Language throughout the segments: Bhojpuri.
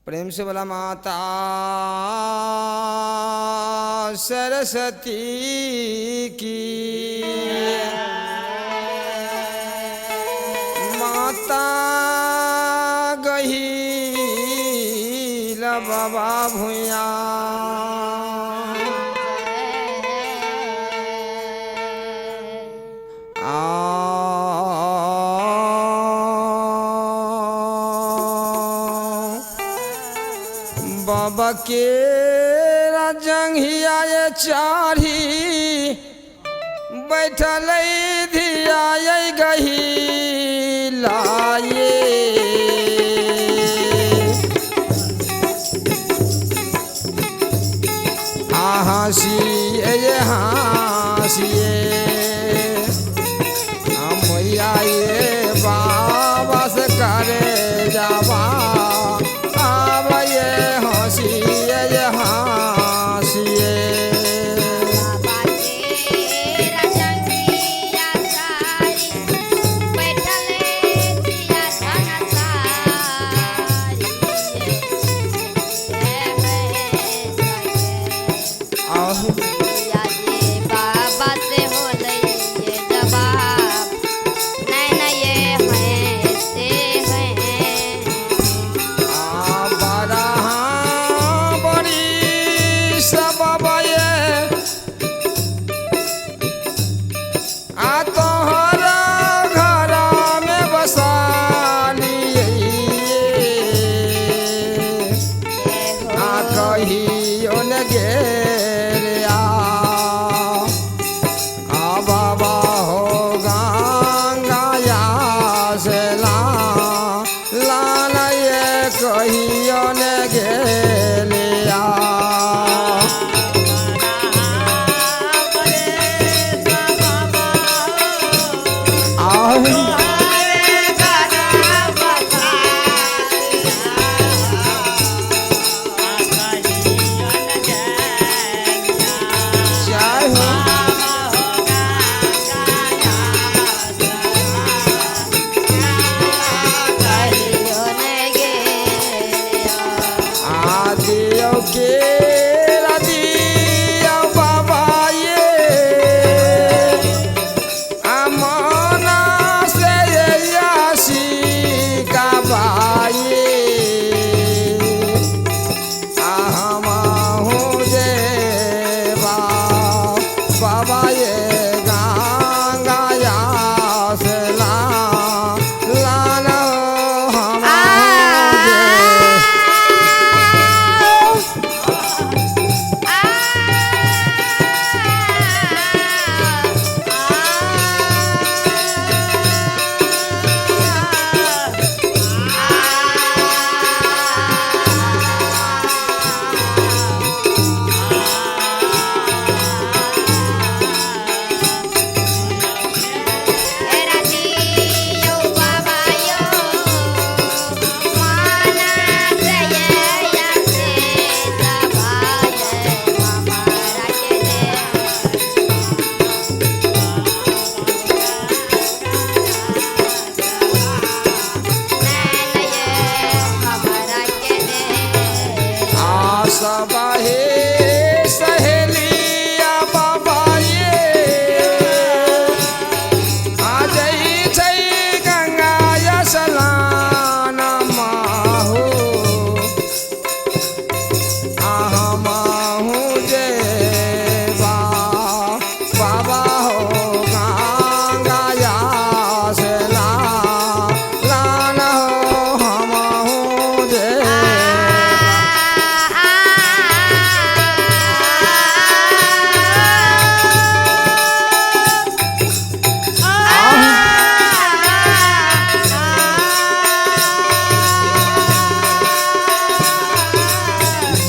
प्रेम से बोला माता सरस्वती की, माता गही बाबा भूया। बाबा के जंघिया ये चारी बैठल धिया गही लाए। हंसिए हंसिए मैया ये बाबा से करे जावा। अब ये हंसिए हंसिए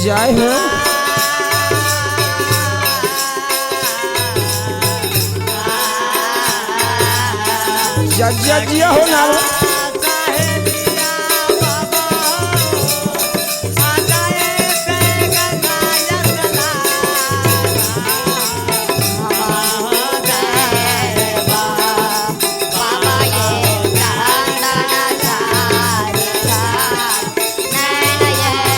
जय हो। जिया हो ना Yeah.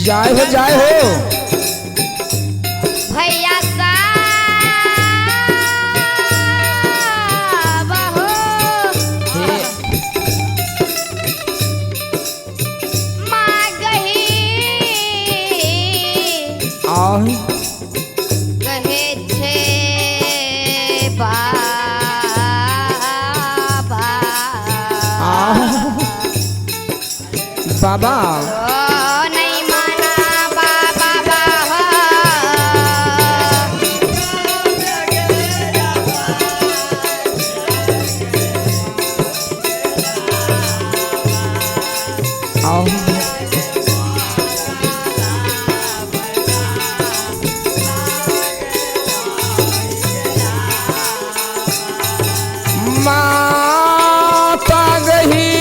जाए हो जाए हो। भैया साहब हो हे माँ गही आओ कहे छे बाबा आओ बाबा ओ नहीं माना बाबा हो आओ माता गही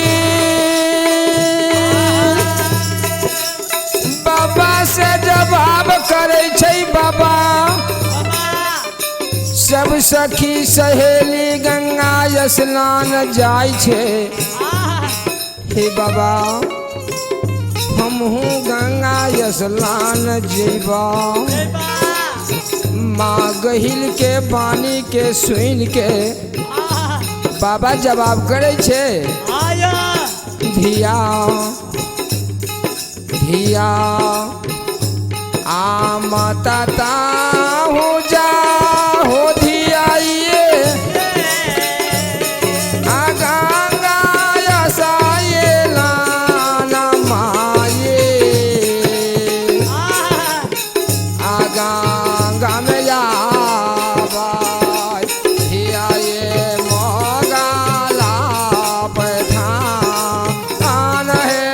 बाबा से जवाब करे छै बाबा सब सखी सहेली गंगा स्नान जाय छै हे बाबा हमहू गंगा स्नान जेबा माँ गहिल के पानी के सुन के बाबा जवाब करे छे धिया धिया आ माता ताहू जा हो धिया ये आ गंगा यसाये लाना माये आ गंगा में जाबाय धिया ये मोगाला पैठा आन है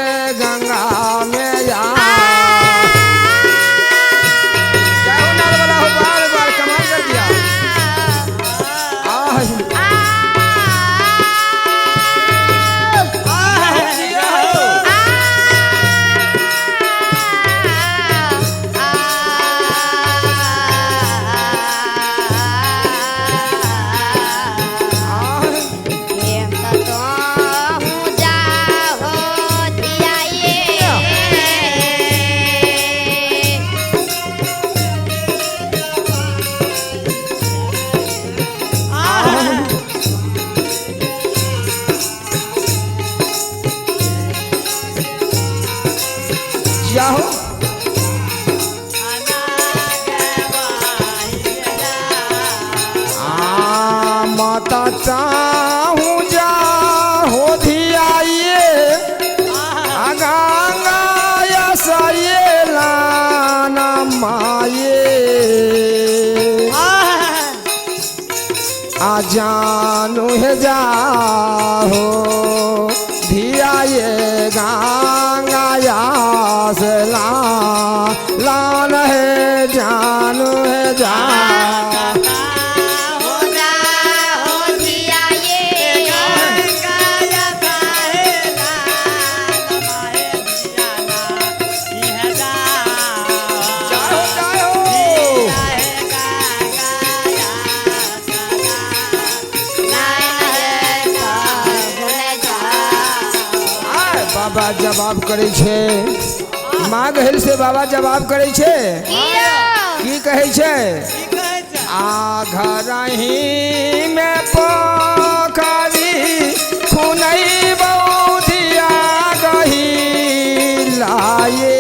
गंगा में जा क्या हो नाल वाला हो बार बार कमाल कर दिया आह जिया हो आह जाओ आ माता चाहू जा हो धिया ये आ गंगा यसाये लाना माये आ जानू है जा हो धिया ये गंगा यासला लान है जानू है जा जाओ जाओ आय बाबा जवाब करे छे माँ गहिल से बाबा जवाब करे छे की कहे छे आ घर ही में पोखरी खुनई बौधिया गही लाए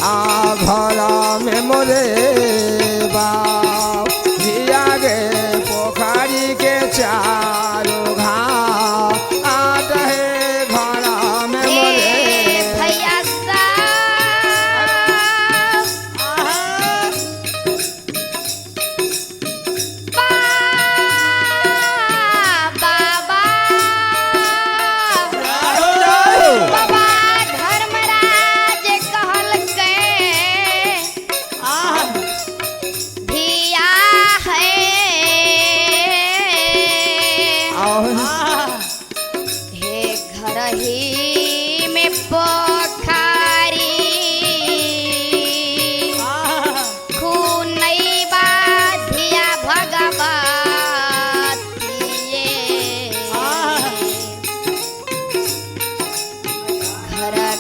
आ घर में मोरे बाप दिया गे पोखरी के चारों घाट आट है घर में मोरे भैया साहब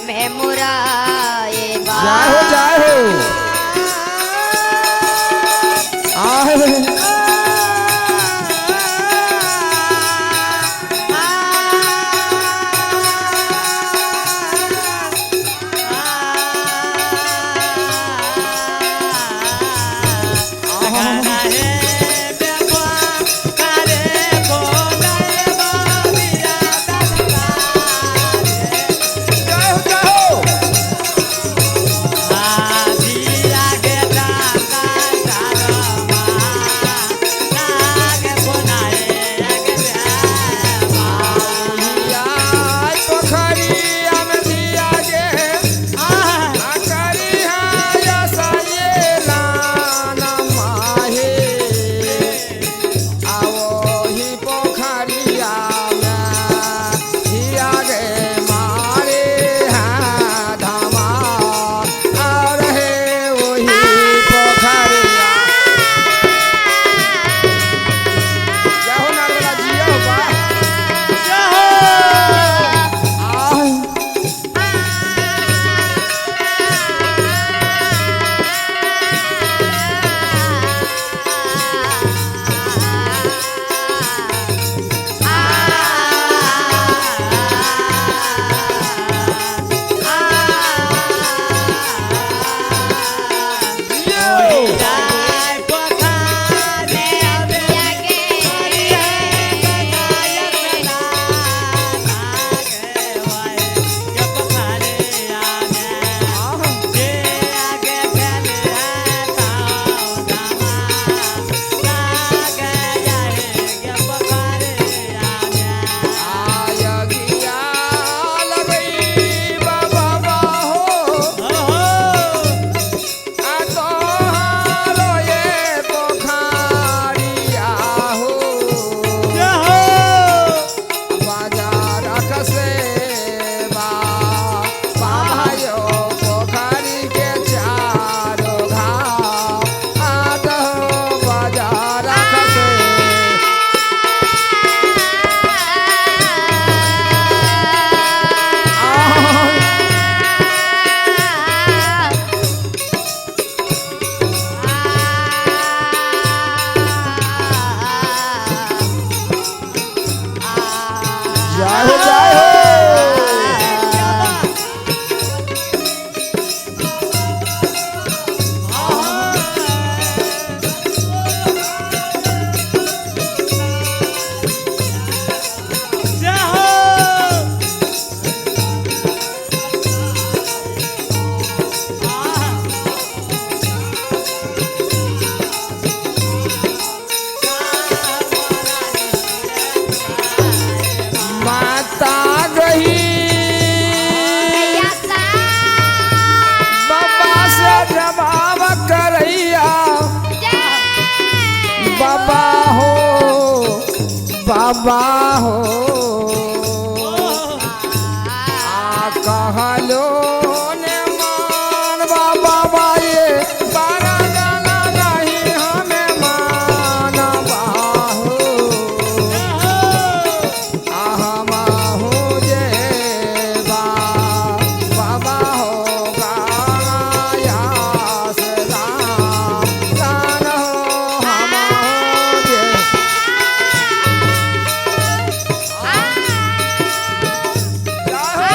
मैं मुराए जय हो जय हो आहे जय हो जय हो आई पोखरिया में दिया गे आकरी हाया साये लाना माहे आओ ही पोखरिया में दिया गे मारे हाँ धामा आ रहे वही पोखरिया क्या हो नारदला जिया हो बा आह यो आयगिया लगई बाबा हो आ तो हालो ये पोखरिया हो बाजार कसे बाबायो पोखरी के चारो घाव आत हो बाजार कसे जय हो जय हो माता गही बाबा से जवाब करैया बाबा हो आ कहलो ने मान बाबा ये बारा गाना नहीं हमें मानबा हो आहमाहू जे बाबा हो गाया से गान हो हमाहू जे जय हो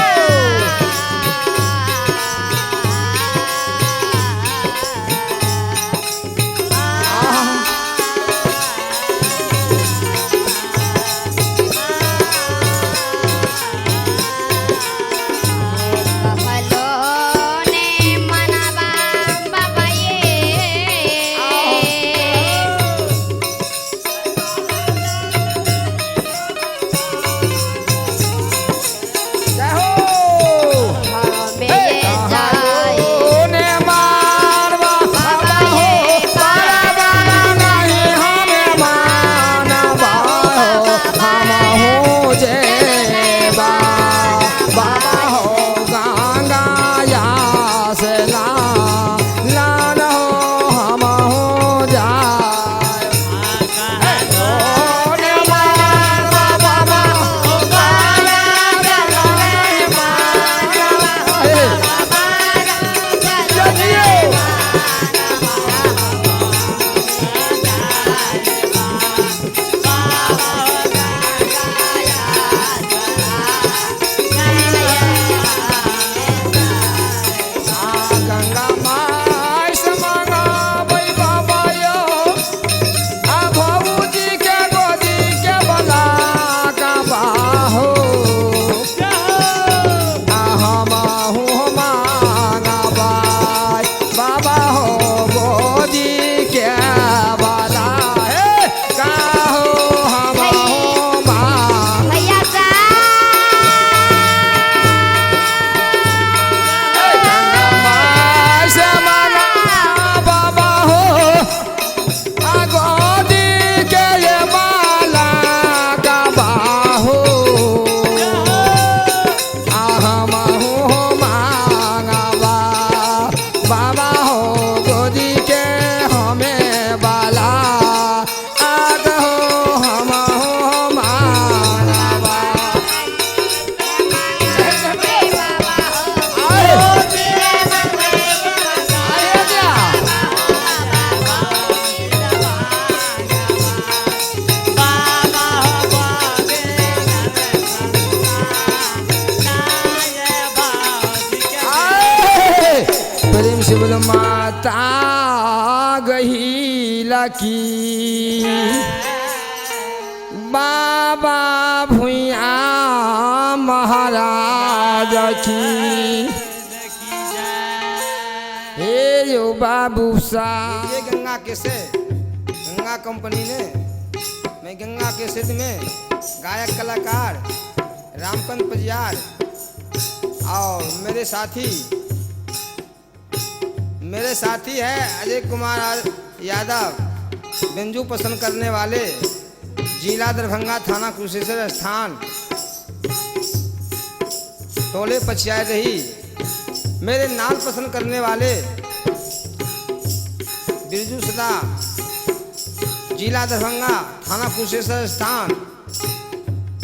माता गही लकी बाबा भुइया महाराज की हे यो बाबू साहब। ये गंगा कैसेट गंगा कंपनी ने मैं गंगा कैसेट में गायक कलाकार रामकांत पजियार और मेरे साथी है अजय कुमार यादव बेंजू पसंद करने वाले जिला दरभंगा थाना कुशेश्वर स्थान टोले पछिया रही। मेरे नाल पसंद करने वाले बिरजू सदा जिला दरभंगा थाना कुशेश्वर स्थान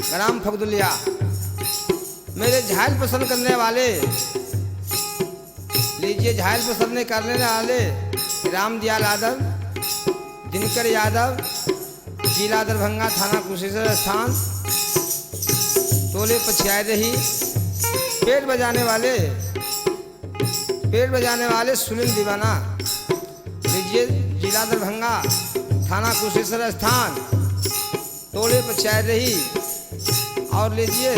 ग्राम फगदुलिया। मेरे झायल पसंद करने वाले लीजिए झायल पसंद करने वाले राम दयाल यादव दिनकर यादव जिला दरभंगा थाना कुशेश्वर स्थान टोले पछिया रही। पेट बजाने वाले सुनील दीवाना लीजिए जिला दरभंगा थाना कुशेश्वर स्थान टोले पछिया रही। और लीजिए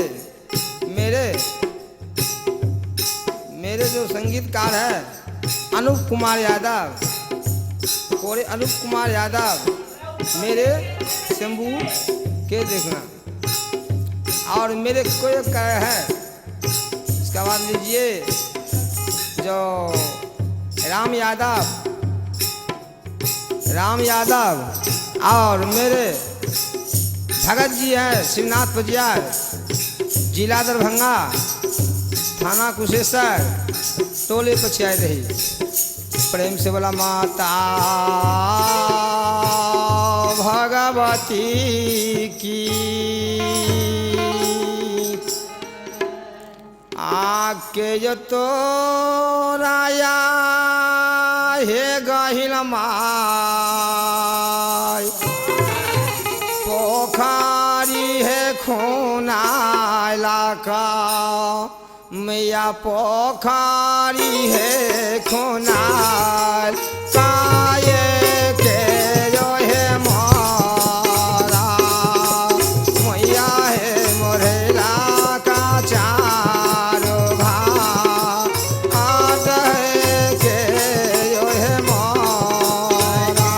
मेरे जो संगीतकार है अनूप कुमार यादव मेरे शंभू के देखना। और मेरे कोई है इसका बाद लीजिए जो राम यादव और मेरे भगत जी हैं शिवनाथ पजियार जिला दरभंगा थाना कुशेश्वर टोले पछिया रही। प्रेम से बोला माता भगवती की आके जो तो राया हे गहिल माय पोखरी है खूना इलाका मैया पोखरी है खूना काये के जो है मोरा मैया है मोरेला का चारो भाग आट है के जो है मोरा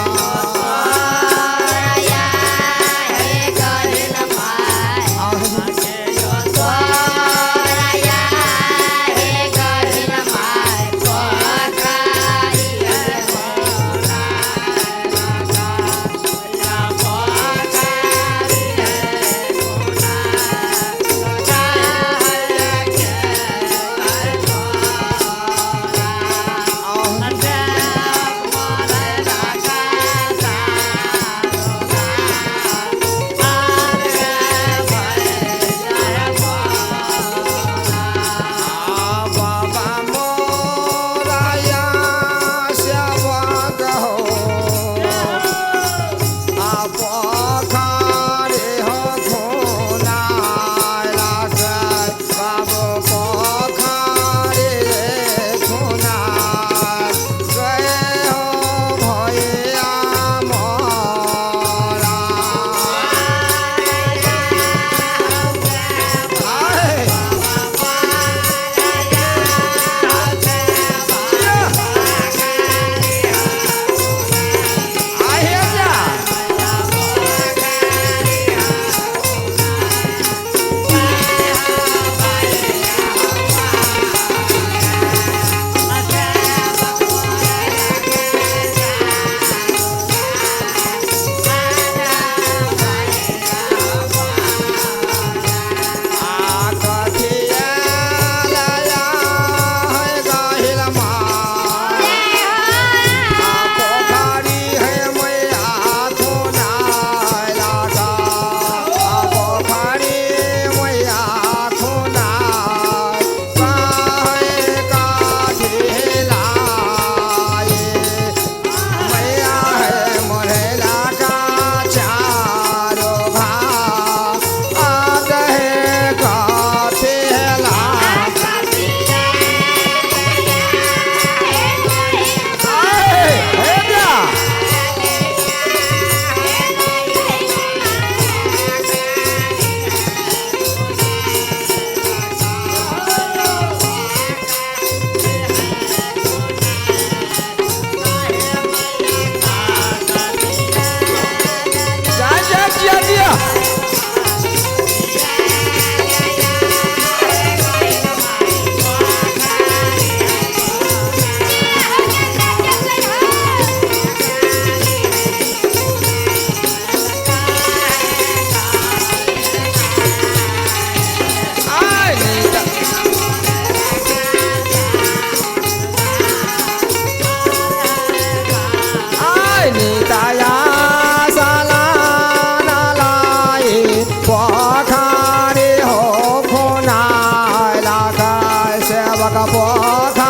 सबक पोखा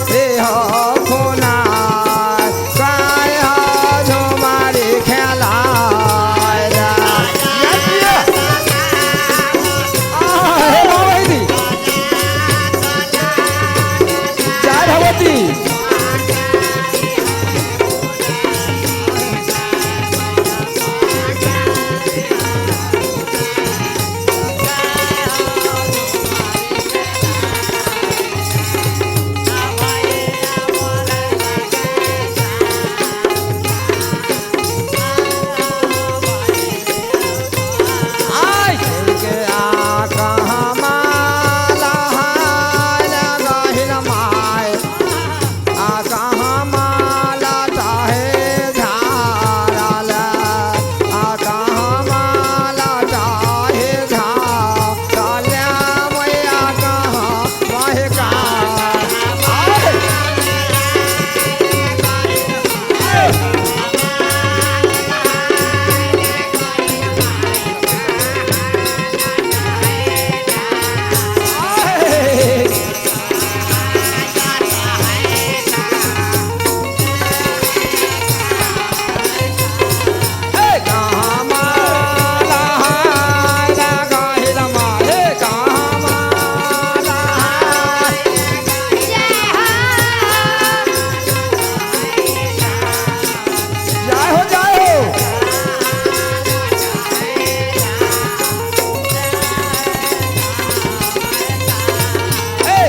रे हो खुना काय हो झुमारी खेला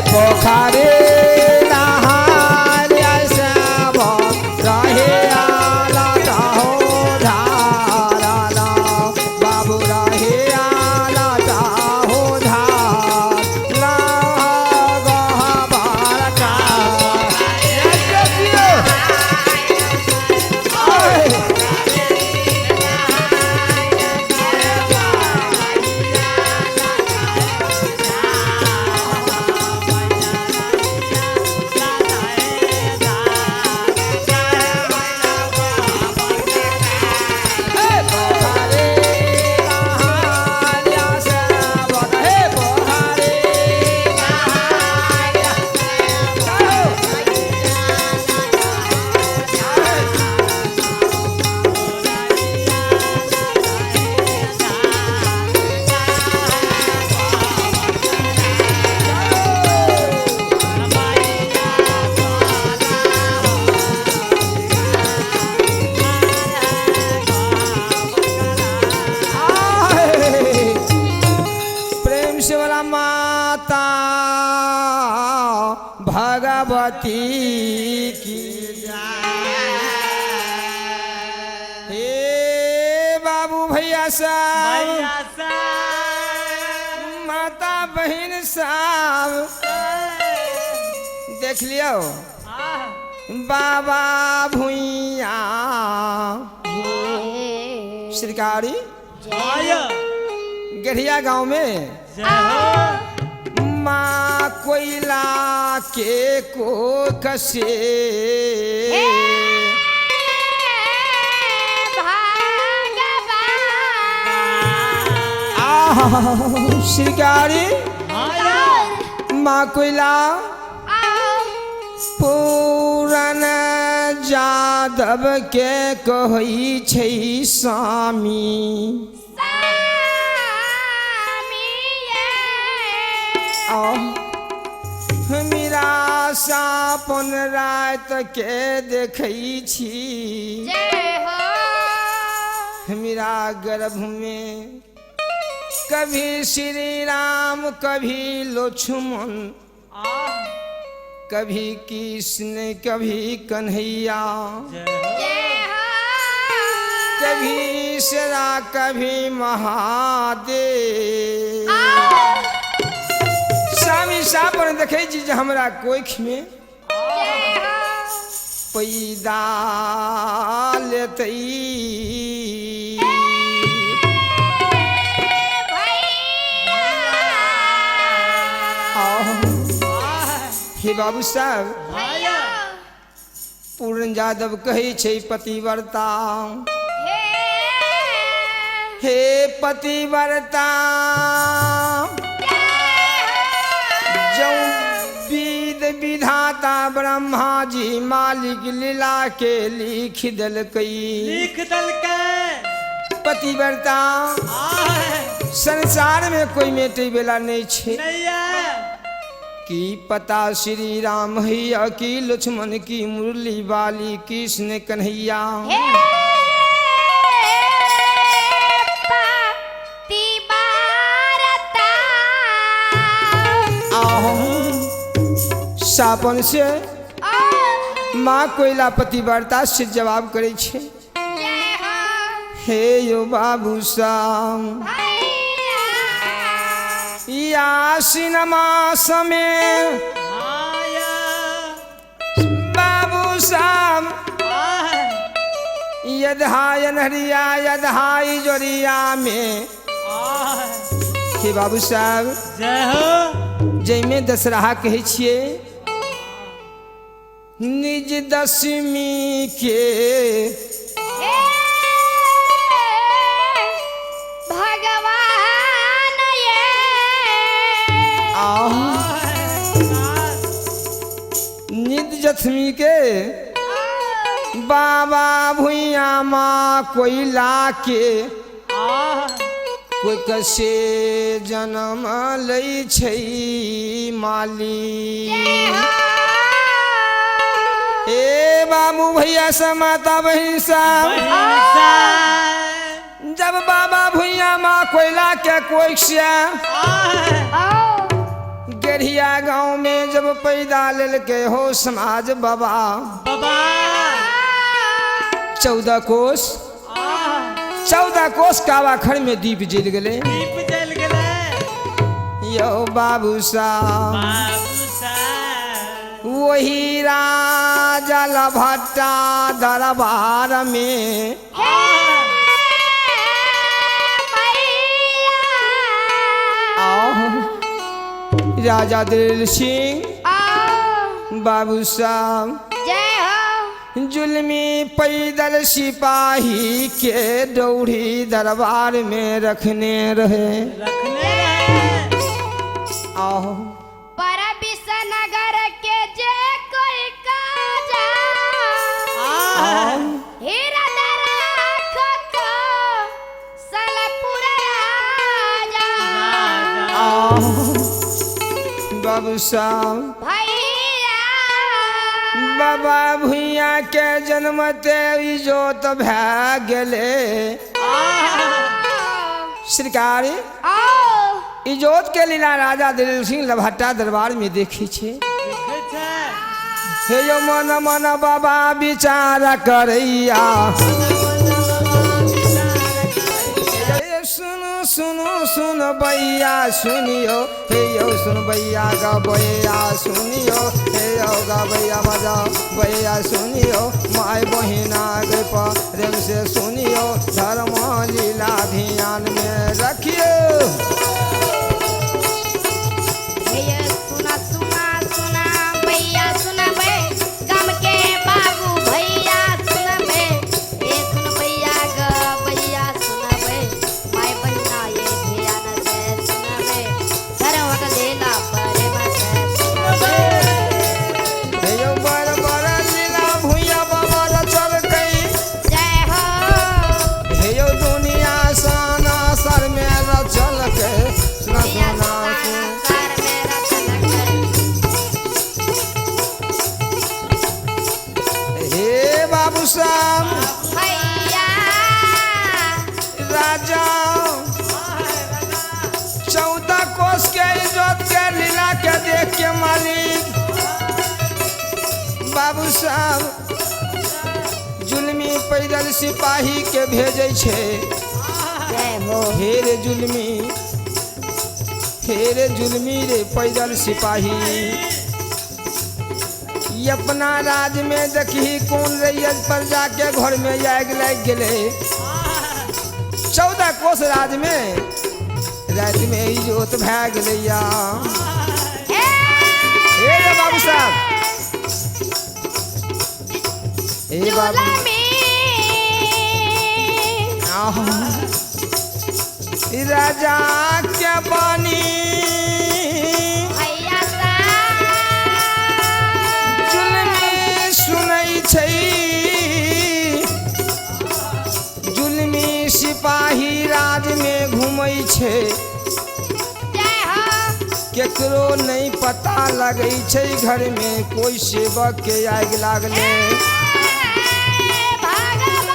पोखरे नहाय सब रहे आला हो धारा बाबू रहे आला हो धारा बारका माता भगवती की हे बाबू भैया साहब माता बहन साहब देख लियो बाबा भुइया श्रीकारी गढ़िया गांव में माँ कोयला के को कसे शिकारी माँ कोयला पूरन जादव के कहई छै स्वामी मीरा सापन रात के देखै छी मीरा गर्भ में कभी श्री राम कभी लक्ष्मण कभी कृष्ण कभी कन्हैया कभी ईश्वरा कभी महादेव स्वामी सापर देखे जी हमरा कोख में पैदा लेतई हे बाबू साहब पूर्ण यादव कहे छे पतिव्रता हे पतिव्रता जौ विधाता ब्रह्मा जी मालिक लीला के लिख दल कई लिख दल के पतिव्रता आए संसार में कोई मेटे बेला नहीं छे नैया की पता श्री राम हैया की लक्ष्मण की मुरली वाली कृष्ण कन्हैया हे पतिव्रता आहू सापन से ओ माँ कोयला पतिव्रता से जवाब करे छे जय हो हे यो बाबू साम भैया या सिनमा समय आया बाबू साम आए यदहायन हरिया यदहाई जोरिया में आए हे बाबू साहब जय हो जैमे दशहरा कहे छिए निज दशमी के हे भगवान ये आहू निज दशमी के बाबा भुइया माँ कोयला के कोई कसे जन्म लई छै माली ए बाबू भैया सा माता बहिन साहब जब बाबा भुइया माँ कोयला के कोई गेढ़िया गांव में जब पैदा लेल के हो समाज बाबा 14 कोस कावा खड़ में दीप जल गए दीप जल गए यो बाबू साहब बाबू साहब वही राजा लभट्टा दरबार में आओ राजा दिल सिंह बाबू साहब जय हो जुल्मी पैदल सिपाही के दौड़ी दरबार में रखने रहे रखने आओ पर विसनगर के जे कोई काजा आओ हीरा दराख को सलपुर राजा आओ बाबू साहब भैया बाबा भुइया के जन्मते इजोत भै गेले सरकारी आओ इजोत के लीला राजा दिल सिंह लभट्टा दरबार में देखी छे हे यो मन मन बाबा विचार करैया हे सुनो सुनो सुन बैया सुनियो हे यो सुन बैया गबैया सुनियो हे यो गबैया मजा बैया सुनियो माय बहिना गे प्रेम से सुनियो धर्म लीला ध्यान में रखियो भैया सुना सुना सुना भैया सुना बे गम के बाबू भैया सुना बे ए सुन भैया ग भैया सुना बे माय बन्ना ये ध्यान से सुना बे धर्म का लेला परे मत सुना बे हे यो बर बर लीला भुइया बाबा चल गई जय हो हे यो दुनिया साना सर में रचल के सुना भैया सुना सुना कर मेरा चलक हे बाबू साहब भैया राजा 14 कोस के इज्जत के लीला के देख के मालिक बाबू साहब जुल्मी पैदल सिपाही के भेजे छे जय हो हे रे जुल्मी रे पैदल सिपाही ये अपना राज में देखी कौन रैयत पर जाके घर में आग लग गए 14 कोस राज में रात में इजोत भै गलैया हे रे बाबू साहब हे बाबू जुलमी आहा। राजा के बानी भैया सा छै जय हो केकरो नहीं पता लगै छै घर में कोई सेवक के आग लागले भगवान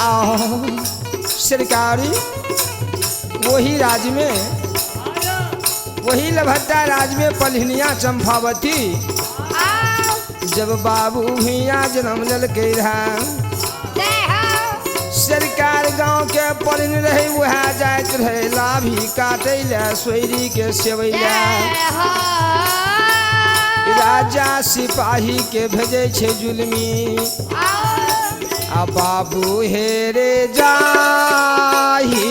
आओ सरकारी वही राज में वही लभट्टा राज में पलहनिया चंपावती आओ जब बाबू भैया जन्म ललकै रहा जय हो सरकार गांव के पलन रहे वह जाइत रहे लाभी काटे ले सोयरी के सेवैया जय हो राजा सिपाही के भेजे छे जुलमी आओ आ बाबू हेरे जाही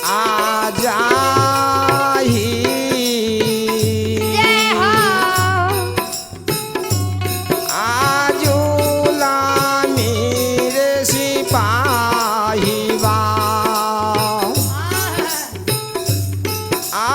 आ जाही जय हो आजुला मेरे सिपाही बा आ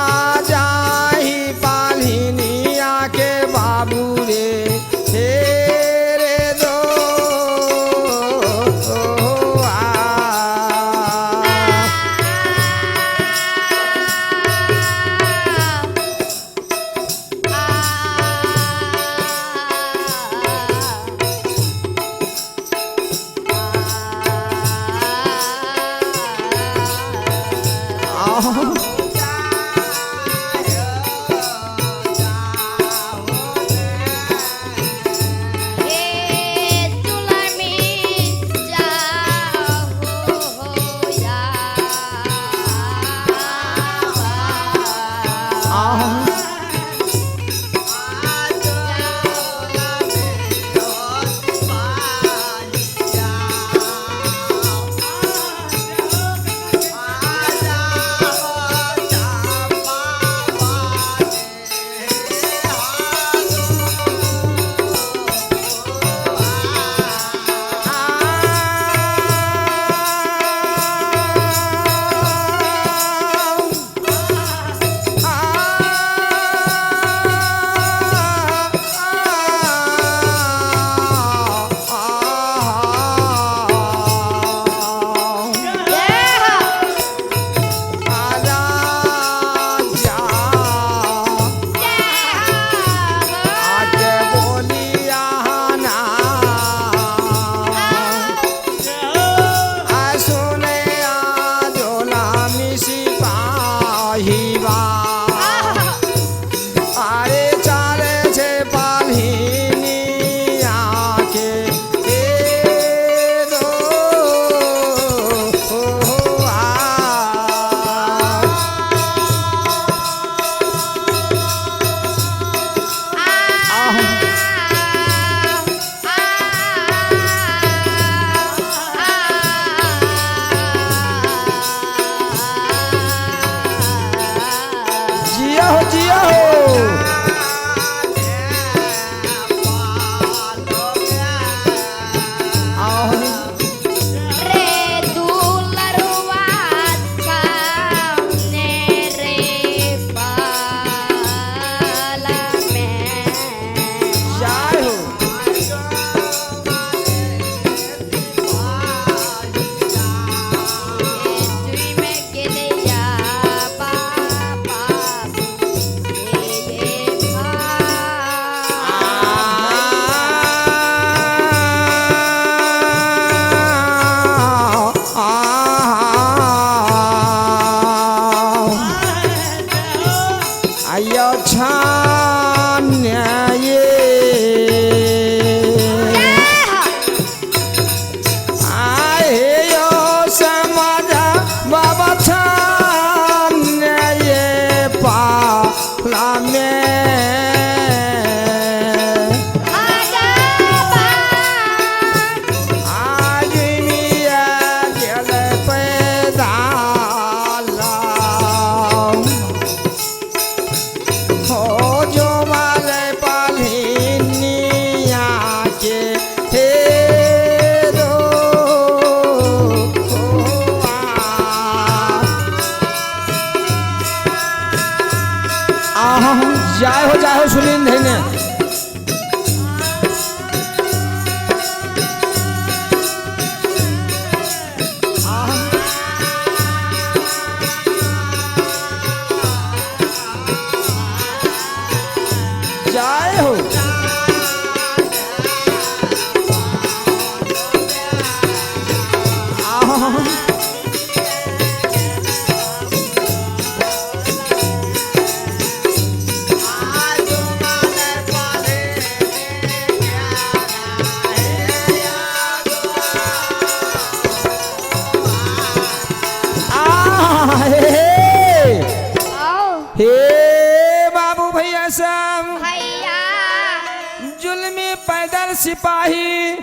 जुल्मी पैदल सिपाही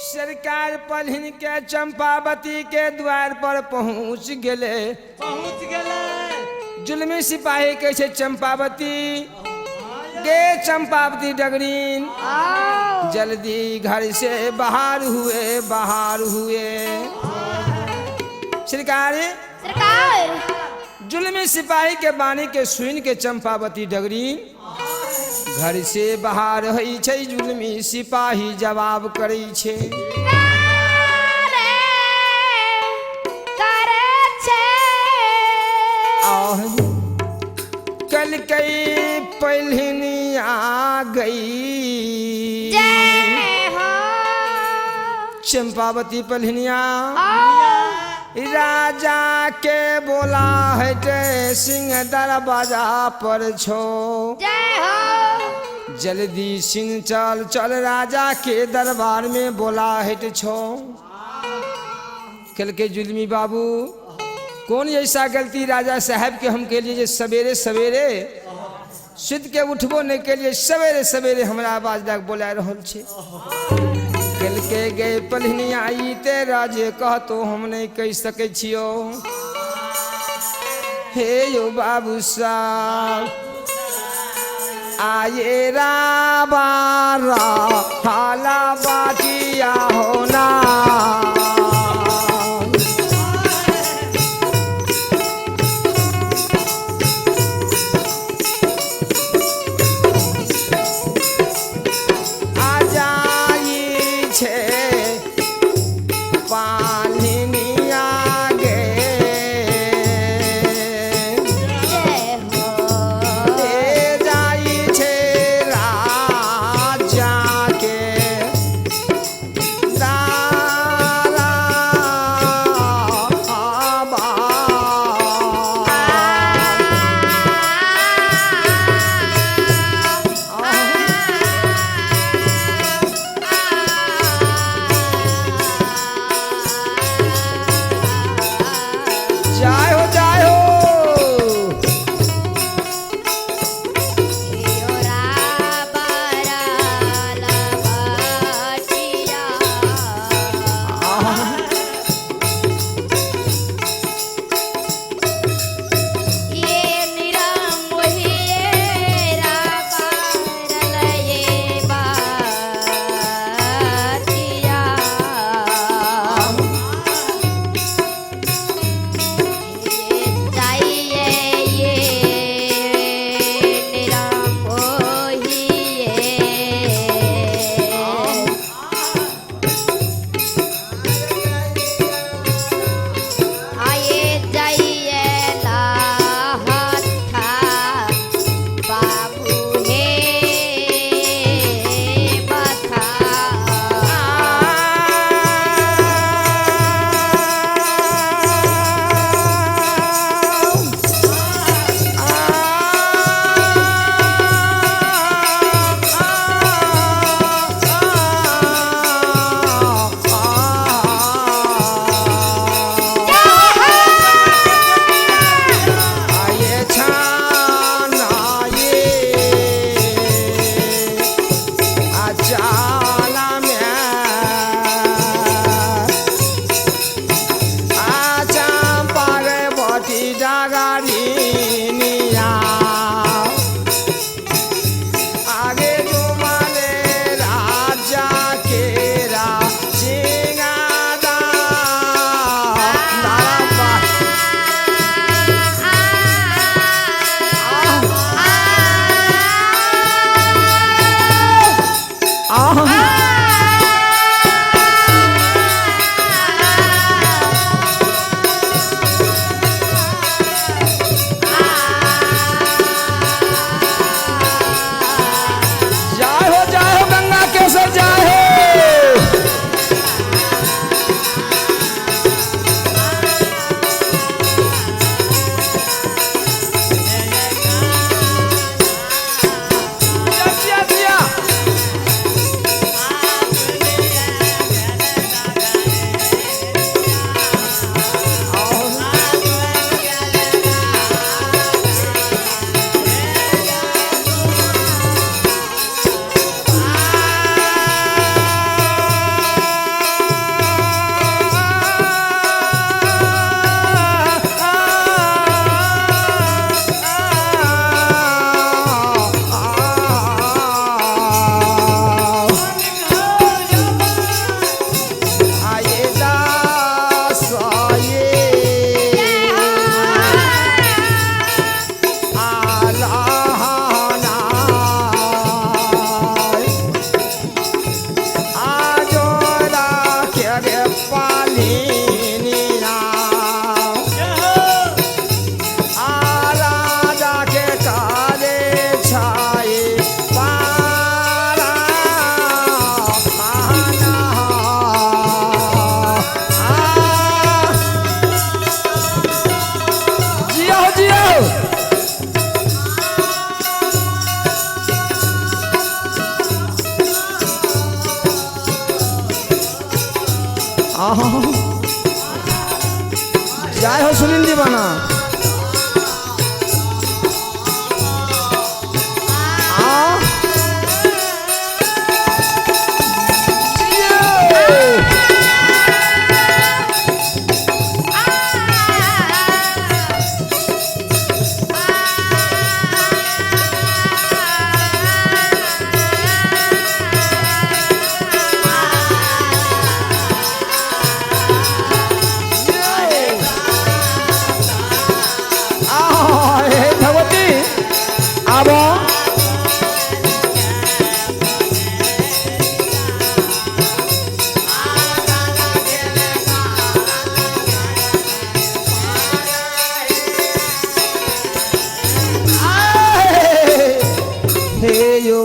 सरकार पलहिन के चंपावती के द्वार पर पहुंच गए। पहुंच गए। जुल्मी सिपाही कैसे चंपावती गे चंपावती डगरीन जल्दी घर से बाहर हुए सरकार जुल्मी सिपाही के बानी के सुन के चंपावती डगरीन घर से बाहर होइ छै। जुल्मी सिपाही जवाब करै छै कल कई पहलनी आ गई चंपावती पहलनिया राजा के बोला है सिंह दरवाजा पर छो जल्दी सिंह चल राजा के दरबार में बोला है छो। कल के जुल्मी बाबू कौन ऐसा गलती राजा साहब के हम के लिए सवेरे सवेरे सुध के उठबो नहीं के लिए सवेरे सवेरे हमरा आवाज डाक बोला रहल छे। कल के गए पलहनी आई ते राजे कहतो हम नहीं कह सके छियो। हे यो बाबू साहब आये राबारा हाला बाटिया होना आहा जय हो सुनील दीवाना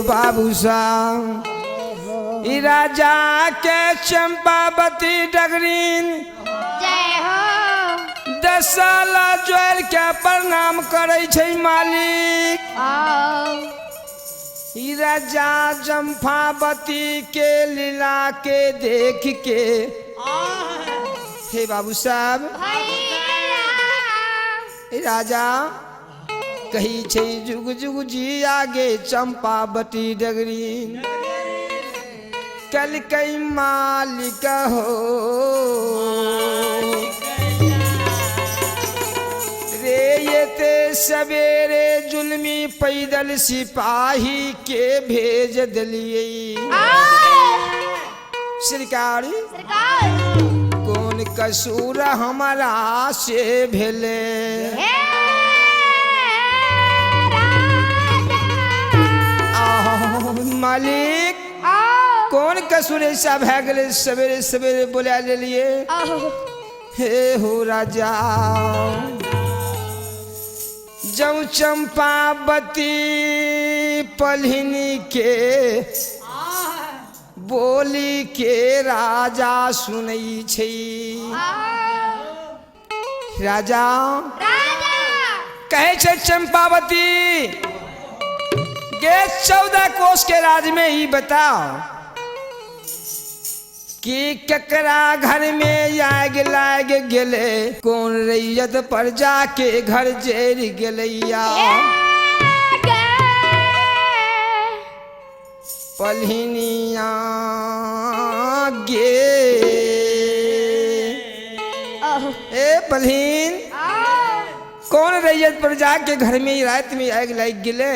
बाबू साहब ई राजा के चंपावती डगरीन जय हो 10 साल जोर के प्रणाम करे छै मालिक ई राजा चंपावती के लीला के देख के हे बाबू साहब ई राजा कही छै जुग जुग जी आगे चंपावती डगरी कल कई मालिक हो रे ये ते सवेरे जुल्मी पैदल सिपाही के भेज दिलिए सरकार कौन कसूर हमारा से भेले मालिक कौन कसूर ऐसा भै गए सवेरे सवेरे बोला ले लिए हे हो राजा जब चंपावती पलहिनी के बोली के राजा सुनई छै राजा कहे छै चंपावती के 14 कोस के राज में ही बताओ कि ककरा घर में आग लाग गेले कौन रैयत पर जाके घर जेर गेलैया पलहिनिया गे ए पलहीन कौन रैयत पर जाके घर में रात में आग लाग गेले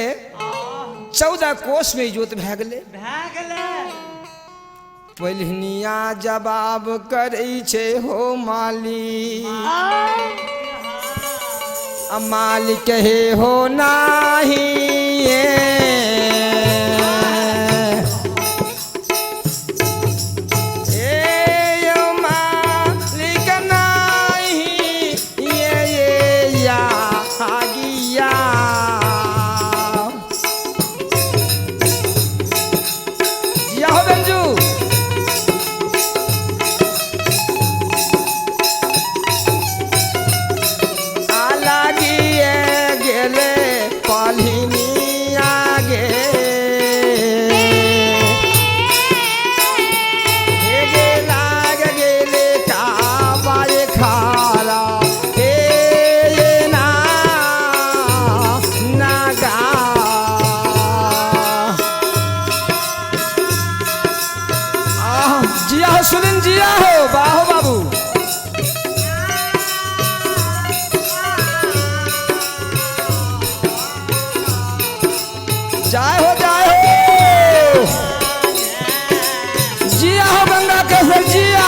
14 कोस में जोत भै गेले पलहिनिया जवाब करे छे हो मालिक मालिक हे हो नाही सुनिन जिया हो बाहो बाबू जाए हो जिया हो गंगा कैसे जिया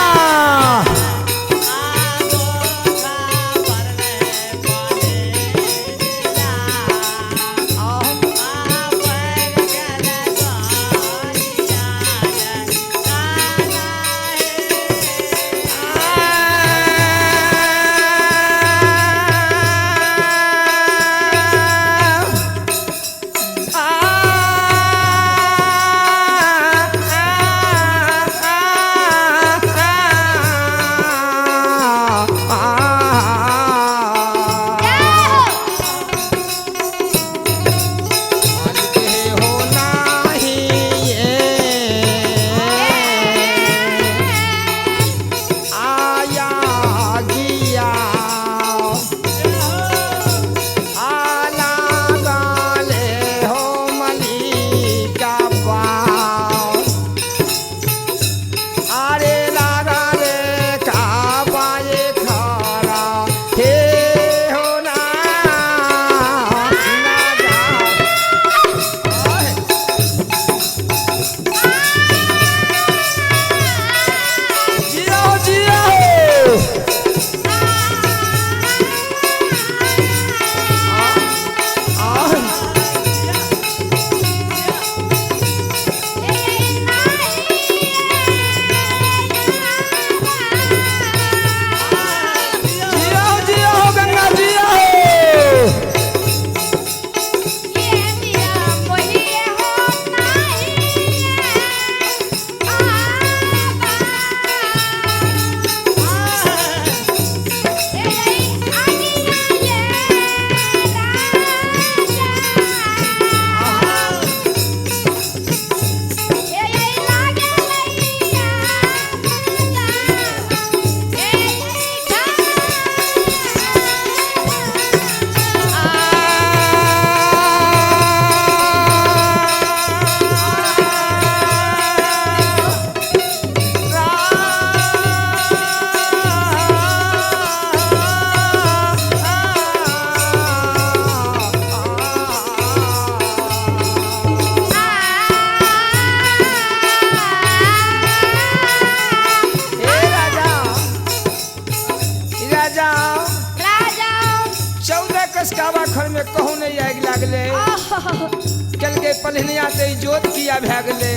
कल के पलहनिया ते जोत किया भै गेले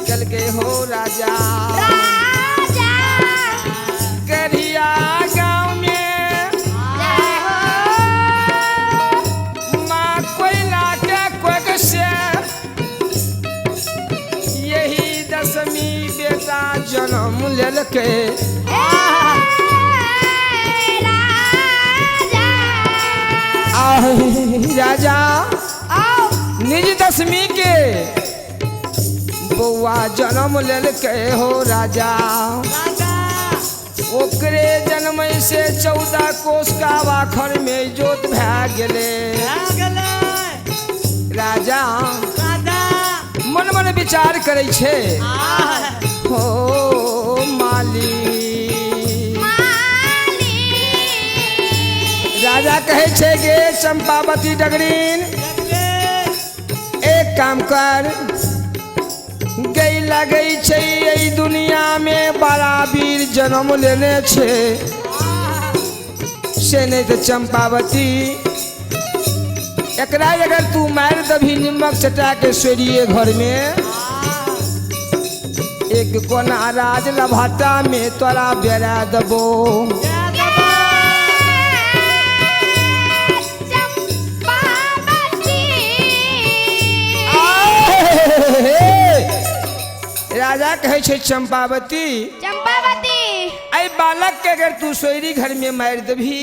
कल के हो राजा राजा गढ़िया गाँव में जय हो माँ कोयला के कोक से यही दसवीं बेटा जन्म लेलके राजा निज दसवीं के बउआ जन्म लेलके हो राजा ओकरे जन्म से 14 कोस का वाखर में जोत भै गेले राजा मन मन विचार करे छे हो माली राजा कहे छे गे चंपावती डगरीन एक काम कर गई लगई छे यही दुनिया में बड़ा वीर जन्म लेने छे से नहीं तो चंपावती एकरा अगर तू मार दभी निमक चटा के सोरिए घर में एक कोना राज लभाटा में तोरा बेरा दबो राजा कहे छे चंपावती चंपावती आई बालक के अगर तू सोरी घर में मार दभी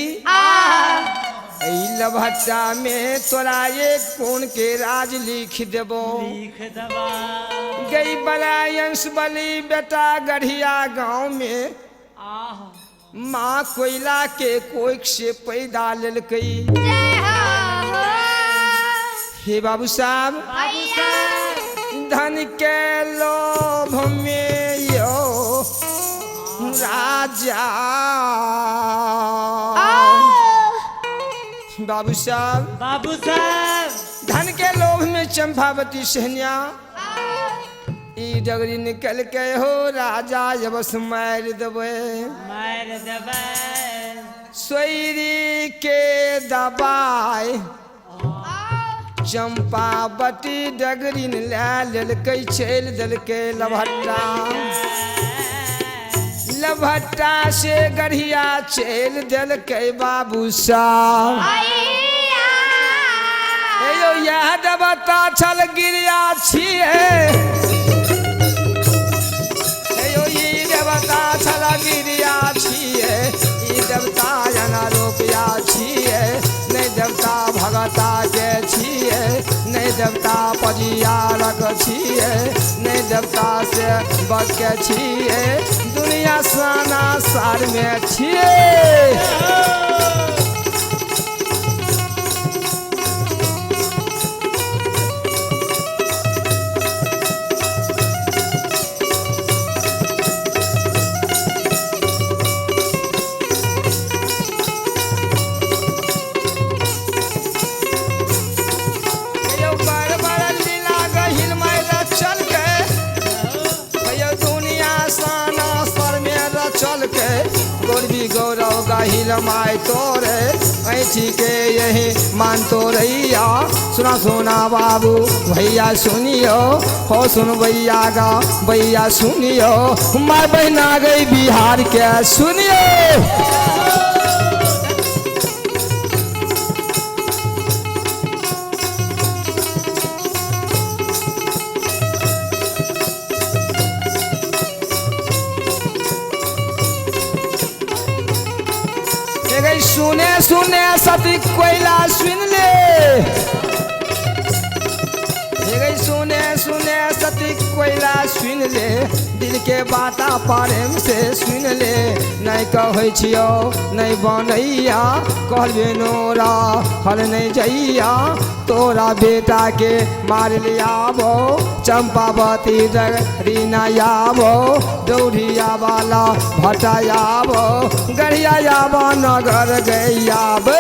लभट्टा में तोरा एक कोण के राज लिख देबो गई बलायंस बली बेटा गढ़िया गाँव में माँ कोयला के कोख से पैदा लेलकई हे बाबू साहब धन के लोभ में यो राजा बाबू साहब धन के लोभ में चंपावती सहनिया ई डगरी निकल के हो राजा जब मार देवे सोरी के दबाए चंपावती डगरी ले लेलकै चल देलकै लभट्टा से गढ़िया चल देलकै बाबू साहब यो यह देवता छल गिरिया छिए यो ई देवता छल गिरिया छिए ई देवता अनारोपिया छिए नहीं देवता भगता के छिए नहीं देवता परियारक छिए नहीं देवता से बच के छिए दुनिया साना सार में छिए गौरव गाहिल माय तोरे ऐठी के यही मान तो रैया सुना सुना बाबू भैया सुनियो हो सुन भैया गा भैया सुनियो माय बहना गई बिहार के सुनियो सुने सुने सती कोयला सुन ले सुने सुने सती कोयला सुन ले दिल के बाता प्रेम से सुन ले नहीं कहै छियो नहीं बनैया कहबे नोरा हल नहीं जइया तोरा बेटा के मार लियाबो चंपावती डगरी नयाबो दौड़िया वाला भटायाबो गढ़िया नगर गैयाबो